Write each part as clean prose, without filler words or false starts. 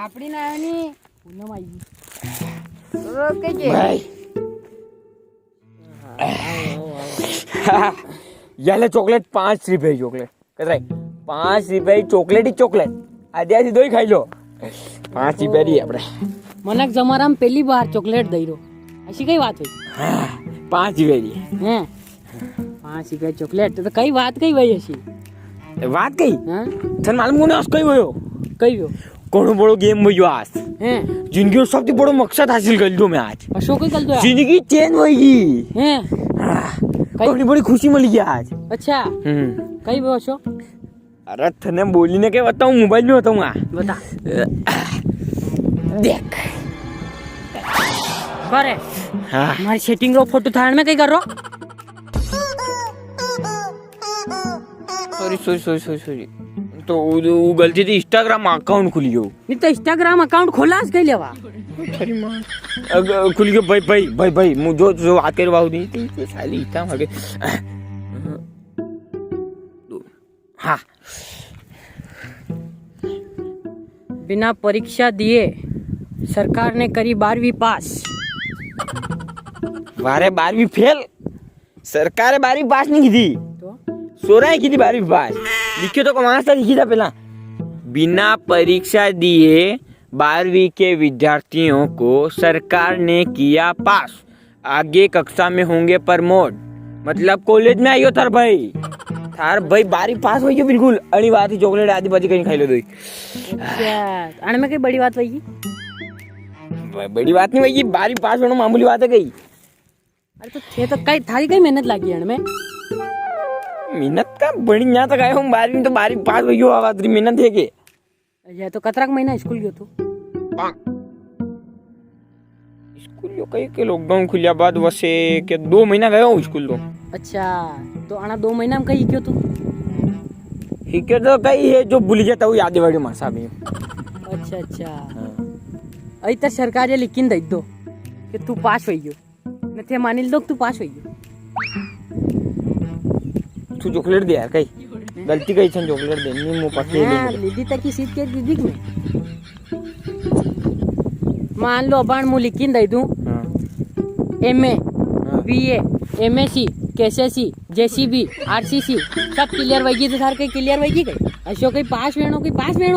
આપડી નાની પૂનમ આવી ગઈ ભાઈ याले चॉकलेट 5 रुपए चॉकलेट कतराई 5 रुपए चॉकलेट ही चॉकलेट आधे आधी दो ही खाई लो 5 रुपए दी આપણે મનક જમારામ પહેલી વાર ચોકલેટ દઈ રહ્યો અશી કઈ વાત હોય 5 रुपए दी હે 5 રૂપિયા ચોકલેટ તો કઈ વાત કઈ વઈ હશી વાત કઈ હા તને માલુમ કોને આજ કઈ હોયો કઈ ગયો કોનો બડો गेम होयो आज હે जिंदगी में सबसे बड़ो मकसद हासिल कर लियो मैं आज અશો કઈ કલ દો जिंदगी चेंज होगी હે बड़ी बड़ी खुशी मिली है आज અચ્છા કઈ ગયો છો अरे तने बोली ने के बताऊं मोबाइल में बताऊंगा બતા देख કરે हाँ મારી સેટિંગ રો ફોટો થાણ મે કઈ કરો सॉरी तो वो गलती से इंस्टाग्राम अकाउंट खुल गयो ની તો ઇન્સ્ટાગ્રામ અકાઉન્ટ ખોલાસ કઈ લેવા तेरी मां खुल गयो भाई मु जो बात कर बाऊ दी तो साली इतना आगे हाँ बिना परीक्षा दिए सरकार ने करी 12वीं पास मारे 12वीं फेल सरकार 12वीं पास नहीं की थी तो 16 की थी 12वीं पास लिखे तो कमाना था लिखी था पहला बिना परीक्षा दिए 12वीं के विद्यार्थियों को सरकार ने किया पास आगे कक्षा में होंगे प्रमोट मतलब कॉलेज में आइयो थार भाई 12वीं पास हो गयो बिल्कुल अड़ी बात ही चॉकलेट आदि बाजी कहीं खाई लो दो अच्छा आने में कई बड़ी बात वही बड़ी बात नहीं भाई 12वीं पास होना मामूली बात है गई अरे तो थे तो कई थारी कई मेहनत लगी है में मेहनत का बड़ी यहाँ तक आए हूँ 12वीं तो 12वीं पास हो गयो आवाज मेहनत है के ये तो कतरा महीना स्कूल गयो तू स्कूल यो कई के लॉकडाउन खुलिया बाद वसे के 2 महीना गयो हूँ स्कूल तो अच्छा तो आना 2 महीना में कहीं क्यों तू हिके तो कई है जो भूल जाता हूँ याद वाड़ी मार साहब अच्छा अच्छा अई तो सरकार ये लिखिन दई दो कि तू पास होई गयो न थे मानिल दो तू पास होई गयो तू चॉकलेट दे यार कई गलती कई छन चॉकलेट दे नी मु पास ले हां दीदी तक की सीट के दीदी में मान लो बाण मु लिखिन दई दूं MA BA MSc KCC JCB RCC सब क्लियर वही तो सार कई क्लियर वही गई अशो कई पास वेणो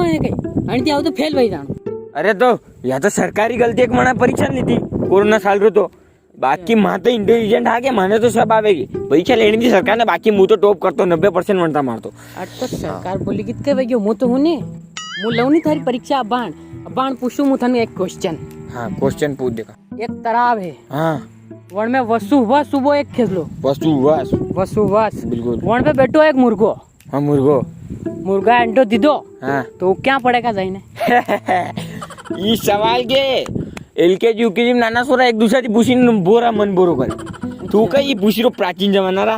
है कई आणि ते आव तो फेल वही जाणो अरे तो या तो सरकारी गलती एक मना परीक्षा ली थी कोरोना साल रो तो बाकी मां तो इंटेलिजेंट आगे माने तो सब आवेगी परीक्षा लेनी थी सरकार ने बाकी मु तो टॉप करतो 90% म्हणता मारतो अरे तो सरकार बोली कितके वही मु तो हुने मु लवनी थारी परीक्षा बाण पूछू मु थाने एक क्वेश्चन हां क्वेश्चन पूछ देखा एक तालाब है हां वन में वसु व सुबह एक खेलो वसु वस बिल्कुल वन पे बैठो एक मुर्गो हां मुर्गा अंडो दीदो हां तो क्या पड़ेगा जाइने ये सवाल के एलकेजी यूकेजी में नाना सोरा एक दूसरे की पूछी बोरा मन बोरो करे तू का ये पूछी रो प्राचीन जमाना रा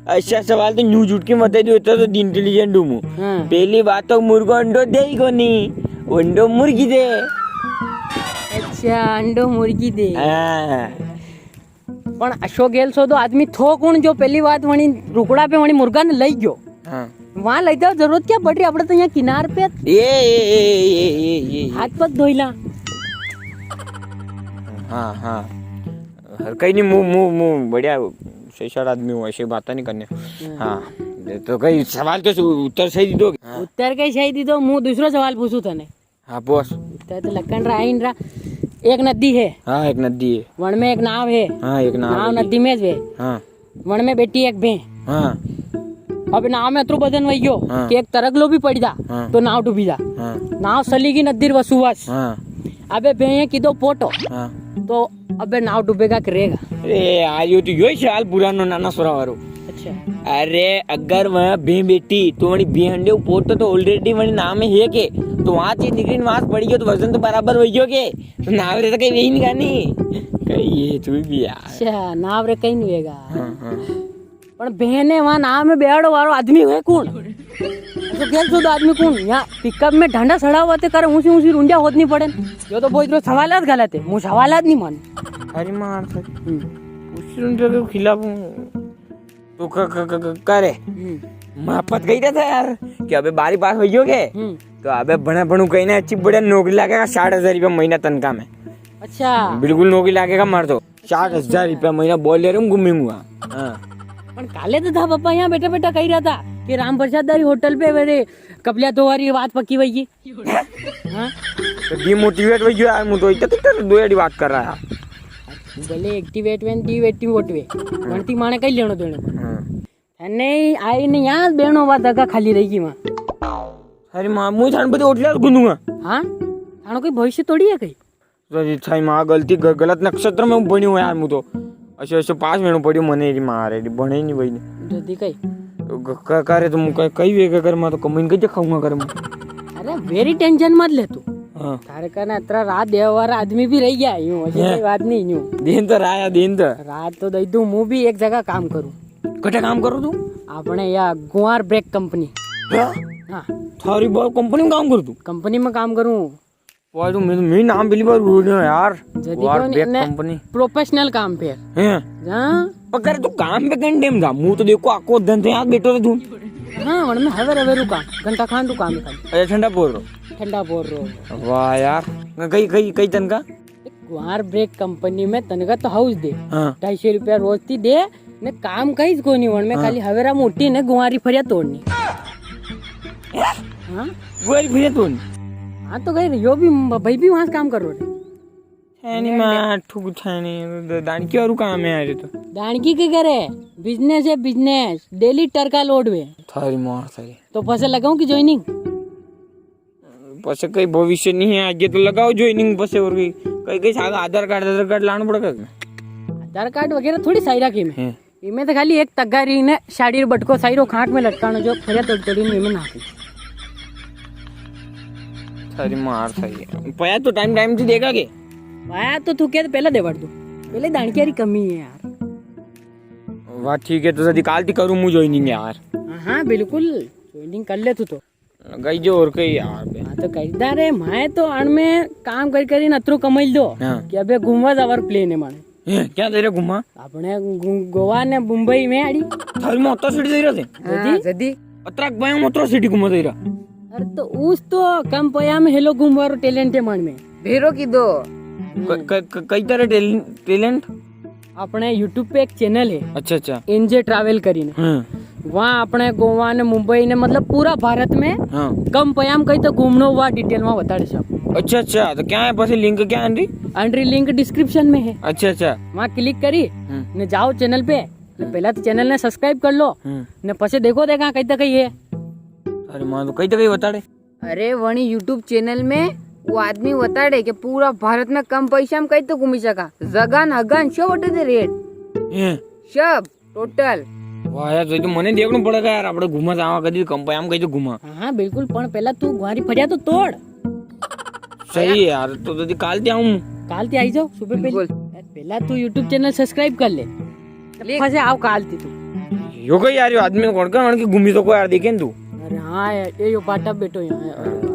ऐसा सवाल तो न्यू जुट के मत दे तो इंटेलिजेंट हूं मु पहली बात तो मुर्गो अंडो देई कोनी अंडो मुर्गी दे अच्छा अंडो मुर्गी दे हां पण अशो गेल सो तो आदमी थो कोण जो पहली बात वणी रुकड़ा पे वणी मुर्गा ने लई गयो हां वहां लई जाओ जरूरत क्या पड़ रही अपने तो यहाँ किनार पे ये हाथ पग धोइला हाँ हर कहीं नहीं मुंह बढ़िया शेषार आदमी हूँ ऐसी बात नहीं करने हाँ तो कई सवाल के उत्तर सही दो उत्तर कई सही दी दो मुंह दूसरा सवाल पूछू तने हाँ बॉस उत्तर तो लखन रहा इन रहा एक नदी है हाँ एक नदी है वन में एक नाव है हाँ एक नाव नदी में है हाँ वन में बैठी एक भैं हाँ अब नाव में अतरो बदन वही गयो कि एक तरगलो भी पड़ जा तो नाव डूबी जा नाव सली की नदी वसुवस अबे भैं कीधो पोटो तो अबे नाव डूबेगा कि रहेगा अरे आयो तो यो सवाल पुरानो नाना सोरा वारो अच्छा अरे अगर वह भैं बेटी तो वही भैं अंडे पोटो तो ऑलरेडी वही नाव में है के तो वहाँ चीज निकली वहां पड़ी गयो तो वजन तो बराबर वही गयो के तो नाव रे तो कहीं वही नहीं गानी कहीं ये तू भी यार अच्छा नाव रे कहीं नहीं वेगा पण बहने वहां नाव में बेड़ो वारो आदमी है कौन तो गेल तो आदमी कौन यहाँ पिकअप में ढंडा सड़ा हुआ थे करे ऊंची रुंडिया होत नहीं पड़े यो तो बहुत सवालात गलत मु सवालात नहीं मान अरे मार उस रुंडिया के खिलाफ तो करे मैं पत गई था यार कि अबे बारी पास हो गए तो अबे बना बनू कहीं ना अच्छी बढ़िया नौकरी लगेगा 60,000 रुपया महीना तनख्वाह में अच्छा बिल्कुल नौकरी लगेगा मार तो 60,000 रुपया महीना बोल ले रहा हूँ घूमूंगा हाँ પણ કાલે તો था पप्पा यहाँ बैठा बैठा कही रहा था कि राम प्रसाद दारी होटल पे मेरे कपलिया दो वारी बात पक्की हुई की हाँ तो डिमोटिवेट हो गया यार मुझे तो इतना तो दो यार बात कर रहा है ભલે એક્ટિવેટ વેન ટીવેટિવ વટવે ગણતી માણે કઈ લેણો દેણો हाँ અને આઈને યા બેણો વાત દગા ખાલી રહી ગઈ માં अरे माँ मुझे थाने पे होटल घूमूंगा હા તાણો કોઈ ભવિષ્ય તોડી કઈ तो छाई माँ गलती गलत नक्षत्र में बनी हुआ यार मुझे तो ऐसे ऐसे 5 महीनों पड़ी मने री माँ रे बने नहीं भाई જદી કઈ करे तो मुझे कई वे कर मैं तो कमीन कहीं खाऊंगा कर અરે વેરી ટેન્શન મત લે તું हाँ તારે કને અતરા રાત દેવાવાળા આદમી બી રહી ગયા यूं હજી કઈ વાત નહીં यूं दिन तो राया दिन तो રાત તો દઈ દઉં હું બી એક જગા કામ કરું कटे काम करो तू આપણે યા ગુવાર બ્રેક કંપની હા थारी बार कंपनी में काम कर तू કંપનીમાં કામ કરું वाह तू मेरे नाम पहली बार बोल रहे हो यार જદી वार કોને बैक ને कंपनी પ્રોફેશનल કામ ફેર हैं હા पर तू काम पे कहीं टाइम था मुंह तो देखो आको दिन तो यार बैठो रे तू હા પણ મેં હવે રવેરું કામ ઘંટા ખાન તું કામ ખાલી अच्छा ठंडा बोल रहा ઠંડા બોર રો वाह यार कई कई कई तन का गुहार ब्रेक कंपनी में तनखा तो हाउस दे हाँ 250 रुपया रोज थी दे ने काम कहीं को नहीं वण में खाली हवेरा मोटी ने गुहारी फरिया तोड़नी हाँ गोरी फिर तू हाँ तो गई यो भी भाई भी वहाँ से काम कर रहे छानी माँ ठुक छानी दान की और काम है यार तो दानकी के करे बिजनेस है बिजनेस डेली टरका लोड वे थारी माँ थारी तो पैसे लगाऊं की ज्वाइनिंग पसे कई भविष्य नहीं है आगे तो लगाओ ज्वाइनिंग पसे और कई कई सागा आधार कार्ड लाना पड़ेगा आधार कार्ड वगैरह थोड़ी साइरा की में हैं इमे तो खाली एक तगारी ने साड़ी बटको साइरो खाट में लटकानो जो फरिया तोड़ तोड़ी में नाखी थारी मार थारी पया तो टाइम टाइम से देगा के आया तो तू क्या पहले देवड़ दू पहले दानकियारी कमी है यार वाह ठीक है तो सदी कालती करूँ मुझे ज्वाइनिंग यार हाँ बिल्कुल ज्वाइनिंग कर ले तू तो गई जो और कई यार बे हाँ तो कहता रे मैं तो अण में काम कर कर अतरो कमाई दो हाँ कि अबे घूमवा जावर प्लेन है माने हैं, क्या दे रहे घुमा अपने गोवा ने मुंबई में आड़ी थारी में अत्तर सिटी दे रहे थे जदी अतराक बयां अत्तर सिटी घुमा दे रहा अरे तो उस तो कम पया में हेलो घूमवारो टैलेंट है मन में भेरो की दो कई तरह टैलेंट अपने यूट्यूब पे एक चैनल है अच्छा अच्छा एनजे ट्रैवल કરીને वहाँ अपने गोवा ने मुंबई ने मतलब पूरा भारत में हाँ कम पयाम कहीं तो घूमनो हुआ डिटेल में बता सब अच्छा अच्छा तो क्या है पास लिंक क्या है अंडर लिंक डिस्क्रिप्शन में है अच्छा अच्छा वहाँ क्लिक करी ने जाओ चैनल पे ने पहला तो चैनल ने सब्सक्राइब कर लो ने पछे देखो देखा कहीं तक है अरे माँ तो कई बता रहे अरे वणी यूट्यूब चैनल में वो आदमी बताड़े कि पूरा भारत में कम पैसा में कई तो घूमी सका जगन हगन सब वटे दे रेट हैं सब टोटल वाह यार तो મને દેખવું પડેगा यार આપણે ઘુમા જાવા કદી કંપાઈ આમ કઈ તો ઘુમા हाँ बिल्कुल पण पहला तू गुहारी फरिया तो तोड़ सही है यार तो जदी काल ते आऊं काल ते आई जाओ सुबह पहले पहला तू यूट्यूब चैनल सब्सक्राइब कर ले फसे आओ काल ते तू यो कई यार यो आदमी कोण का कि घूमी तो को यार देखे तू अरे हाँ ये यो बाटा बेटो यहाँ